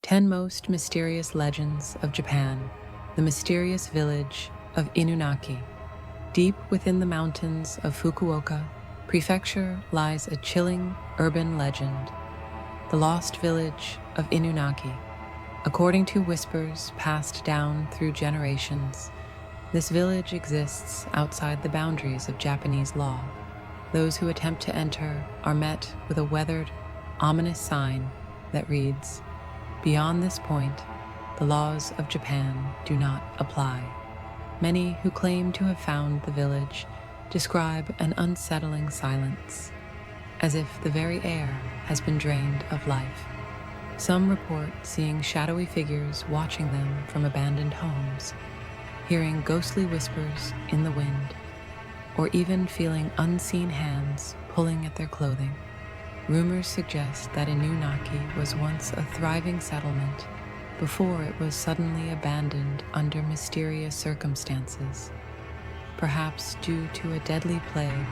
10 Most Mysterious Legends of Japan. The mysterious village of Inunaki. Deep within the mountains of Fukuoka Prefecture lies a chilling urban legend, the lost village of Inunaki. According to whispers passed down through generations, this village exists outside the boundaries of Japanese law. Those who attempt to enter are met with a weathered, ominous sign that reads, "Beyond this point, the laws of Japan do not apply." Many who claim to have found the village describe an unsettling silence, as if the very air has been drained of life. Some report seeing shadowy figures watching them from abandoned homes, hearing ghostly whispers in the wind, or even feeling unseen hands pulling at their clothing. Rumors suggest that Inunaki was once a thriving settlement before it was suddenly abandoned under mysterious circumstances, perhaps due to a deadly plague,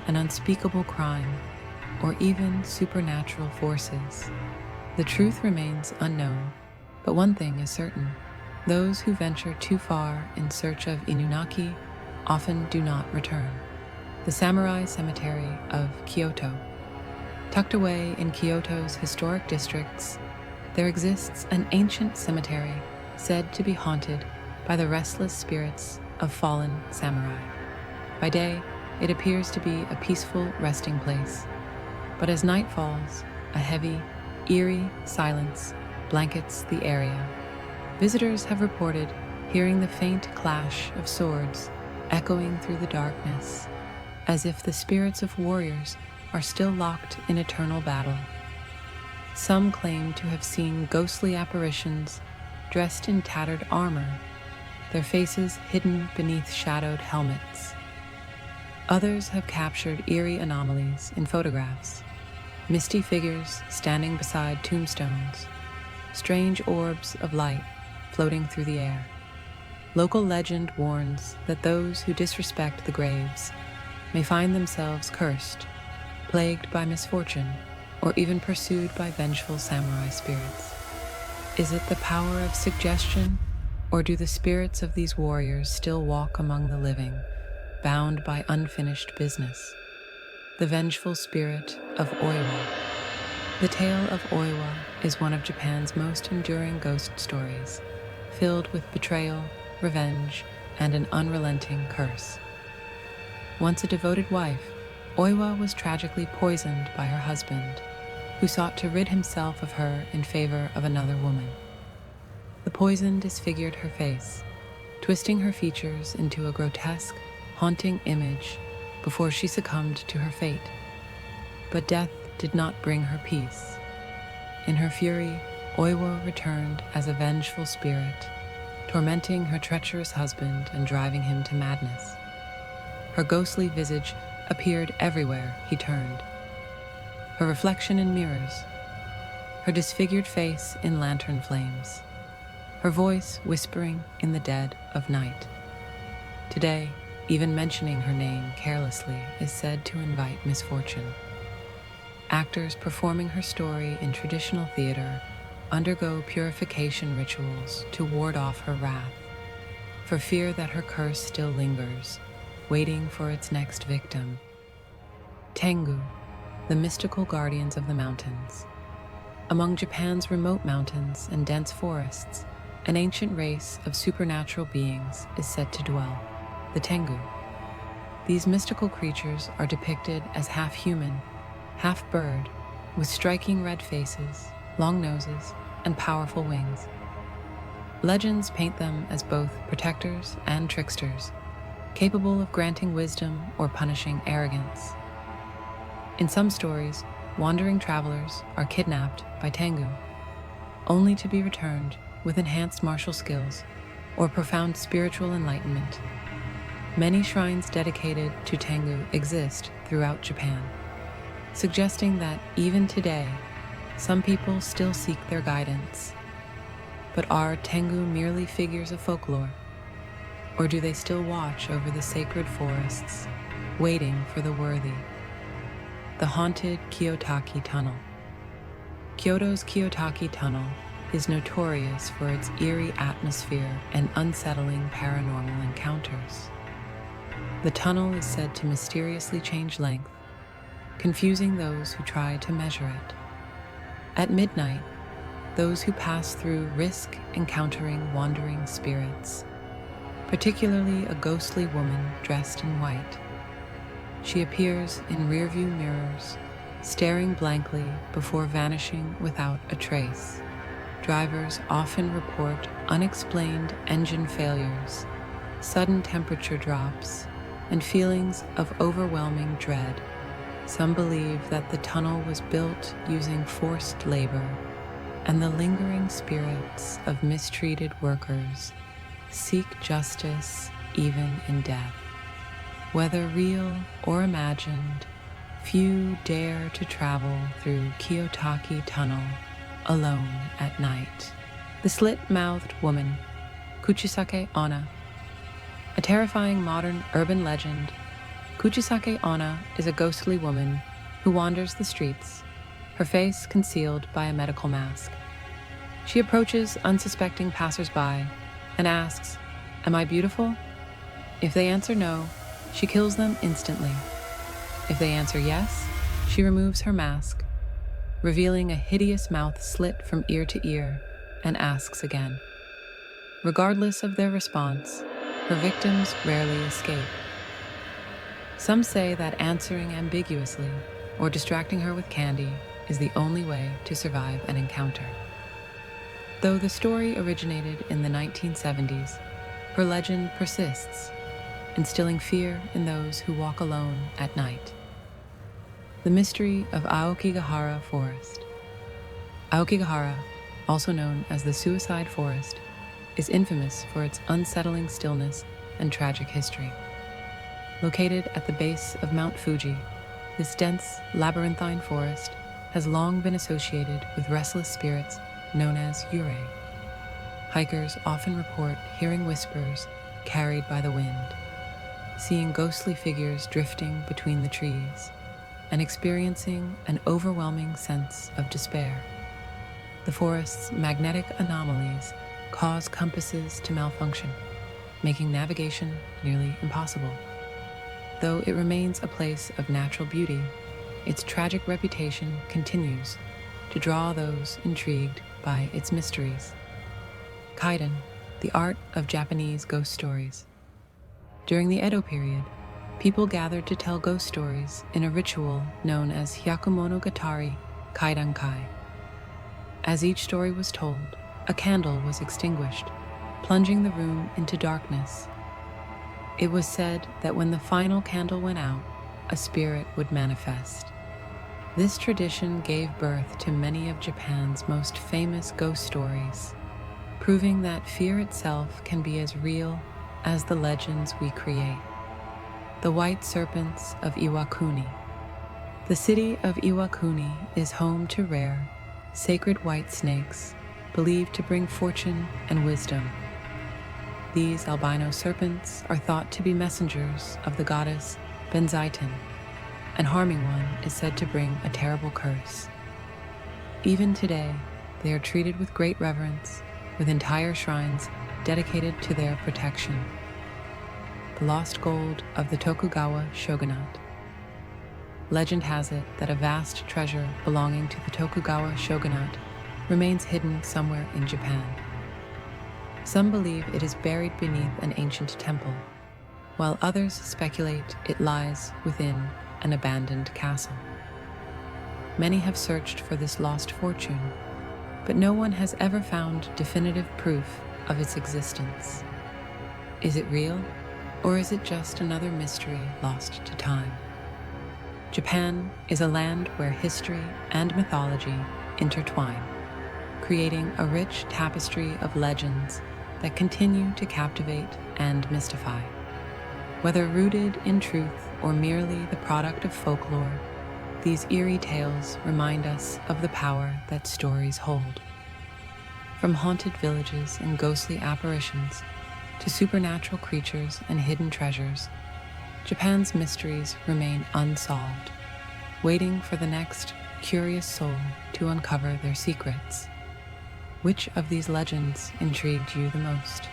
an unspeakable crime, or even supernatural forces. The truth remains unknown, but one thing is certain: those who venture too far in search of Inunaki often do not return. The Samurai Cemetery of Kyoto. Tucked away in Kyoto's historic districts, there exists an ancient cemetery said to be haunted by the restless spirits of fallen samurai. By day, it appears to be a peaceful resting place, but as night falls, a heavy, eerie silence blankets the area. Visitors have reported hearing the faint clash of swords echoing through the darkness, as if the spirits of warriors are still locked in eternal battle. Some claim to have seen ghostly apparitions dressed in tattered armor, their faces hidden beneath shadowed helmets. Others have captured eerie anomalies in photographs, misty figures standing beside tombstones, strange orbs of light floating through the air. Local legend warns that those who disrespect the graves may find themselves cursed, plagued by misfortune, or even pursued by vengeful samurai spirits. Is it the power of suggestion, or do the spirits of these warriors still walk among the living, bound by unfinished business? The vengeful spirit of Oiwa. The tale of Oiwa is one of Japan's most enduring ghost stories, filled with betrayal, revenge, and an unrelenting curse. Once a devoted wife, Oiwa was tragically poisoned by her husband, who sought to rid himself of her in favor of another woman. The poison disfigured her face, twisting her features into a grotesque, haunting image before she succumbed to her fate. But death did not bring her peace. In her fury, Oiwa returned as a vengeful spirit, tormenting her treacherous husband and driving him to madness. Her ghostly visage appeared everywhere he turned, her reflection in mirrors, her disfigured face in lantern flames, her voice whispering in the dead of night. Today, even mentioning her name carelessly is said to invite misfortune. Actors performing her story in traditional theater undergo purification rituals to ward off her wrath, for fear that her curse still lingers, waiting for its next victim. Tengu, the mystical guardians of the mountains. Among Japan's remote mountains and dense forests, an ancient race of supernatural beings is said to dwell, the Tengu. These mystical creatures are depicted as half human, half bird, with striking red faces, long noses, and powerful wings. Legends paint them as both protectors and tricksters, capable of granting wisdom or punishing arrogance. In some stories, wandering travelers are kidnapped by Tengu, only to be returned with enhanced martial skills or profound spiritual enlightenment. Many shrines dedicated to Tengu exist throughout Japan, suggesting that even today, some people still seek their guidance. But are Tengu merely figures of folklore? Or do they still watch over the sacred forests, waiting for the worthy? The haunted Kiyotaki Tunnel. Kyoto's Kiyotaki Tunnel is notorious for its eerie atmosphere and unsettling paranormal encounters. The tunnel is said to mysteriously change length, confusing those who try to measure it. At midnight, those who pass through risk encountering wandering spirits, particularly a ghostly woman dressed in white. She appears in rearview mirrors, staring blankly before vanishing without a trace. Drivers often report unexplained engine failures, sudden temperature drops, and feelings of overwhelming dread. Some believe that the tunnel was built using forced labor, and the lingering spirits of mistreated workers seek justice even in death. Whether real or imagined, few dare to travel through Kiyotaki Tunnel alone at night. The slit-mouthed woman, Kuchisake Onna. A terrifying modern urban legend, Kuchisake Onna is a ghostly woman who wanders the streets, her face concealed by a medical mask. She approaches unsuspecting passersby and asks, "Am I beautiful?" If they answer no, she kills them instantly. If they answer yes, she removes her mask, revealing a hideous mouth slit from ear to ear, and asks again. Regardless of their response, her victims rarely escape. Some say that answering ambiguously or distracting her with candy is the only way to survive an encounter. Though the story originated in the 1970s, her legend persists, instilling fear in those who walk alone at night. The mystery of Aokigahara Forest. Aokigahara, also known as the Suicide Forest, is infamous for its unsettling stillness and tragic history. Located at the base of Mount Fuji, this dense, labyrinthine forest has long been associated with restless spirits known as yurei. Hikers often report hearing whispers carried by the wind, seeing ghostly figures drifting between the trees, and experiencing an overwhelming sense of despair. The forest's magnetic anomalies cause compasses to malfunction, making navigation nearly impossible. Though it remains a place of natural beauty, its tragic reputation continues to draw those intrigued by its mysteries. Kaiden, the art of Japanese ghost stories. During the Edo period, people gathered to tell ghost stories in a ritual known as Hyakumonogatari Kaidankai. As each story was told, a candle was extinguished, plunging the room into darkness. It was said that when the final candle went out, a spirit would manifest. This tradition gave birth to many of Japan's most famous ghost stories, proving that fear itself can be as real as the legends we create. The White Serpents of Iwakuni. The city of Iwakuni is home to rare, sacred white snakes believed to bring fortune and wisdom. These albino serpents are thought to be messengers of the goddess Benzaiten, and harming one is said to bring a terrible curse. Even today, they are treated with great reverence, with entire shrines dedicated to their protection. The lost gold of the Tokugawa shogunate. Legend has it that a vast treasure belonging to the Tokugawa shogunate remains hidden somewhere in Japan. Some believe it is buried beneath an ancient temple, while others speculate it lies within an abandoned castle. Many have searched for this lost fortune, but no one has ever found definitive proof of its existence. Is it real, or is it just another mystery lost to time? Japan is a land where history and mythology intertwine, creating a rich tapestry of legends that continue to captivate and mystify. Whether rooted in truth or merely the product of folklore, these eerie tales remind us of the power that stories hold. From haunted villages and ghostly apparitions to supernatural creatures and hidden treasures, Japan's mysteries remain unsolved, waiting for the next curious soul to uncover their secrets. Which of these legends intrigued you the most?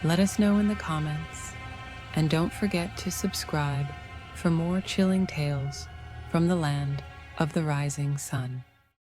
Let us know in the comments, and don't forget to subscribe for more chilling tales from the land of the rising sun.